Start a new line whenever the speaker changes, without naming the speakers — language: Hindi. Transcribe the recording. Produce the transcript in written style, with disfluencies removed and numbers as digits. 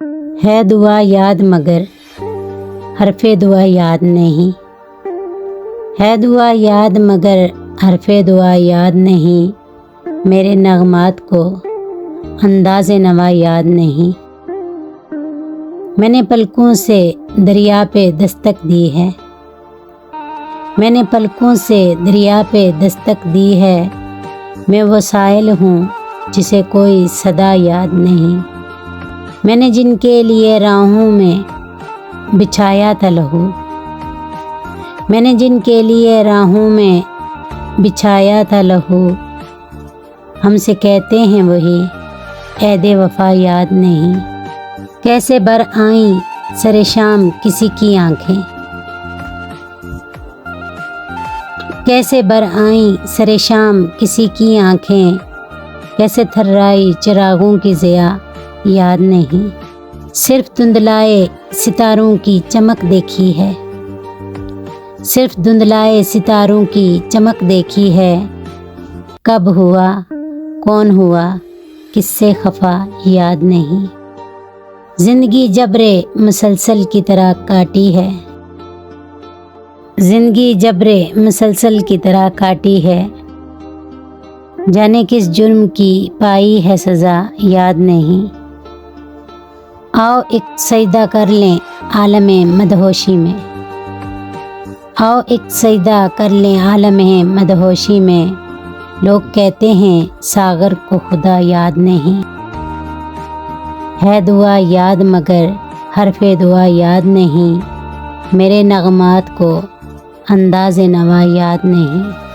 है दुआ याद मगर हरफ़े दुआ याद नहीं। है दुआ याद मगर हरफ़े दुआ याद नहीं। मेरे नगमात को अंदाज़े नवा याद नहीं। मैंने पलकों से दरिया पे दस्तक दी है। मैंने पलकों से दरिया पे दस्तक दी है। मैं वो साइल हूँ जिसे कोई सदा याद नहीं। मैंने जिनके लिए राहों में बिछाया था लहू। मैंने जिनके लिए राहों में बिछाया था लहू। हमसे कहते हैं वही ऐदे वफ़ा याद नहीं। कैसे बर आईं सरे शाम किसी की आँखें। कैसे बर आईं सरे शाम किसी की आँखें। कैसे थर्राई चिरागों की ज़िया याद नहीं। सिर्फ धुंधलाए सितारों की चमक देखी है। सिर्फ धुंधलाए सितारों की चमक देखी है। कब हुआ कौन हुआ किससे खफा याद नहीं। ज़िंदगी जबरे मुसलसल की तरह काटी है। ज़िंदगी जबरे मुसलसल की तरह काटी है। जाने किस जुर्म की पाई है सज़ा याद नहीं। आओ एक सजदा कर लें आलमे मदहोशी में। आओ एक सजदा कर लें आलमे मदहोशी में। लोग कहते हैं सागर को खुदा याद नहीं। है दुआ याद मगर हरफ़े दुआ याद नहीं। मेरे नगमात को अंदाज़े नवा याद नहीं।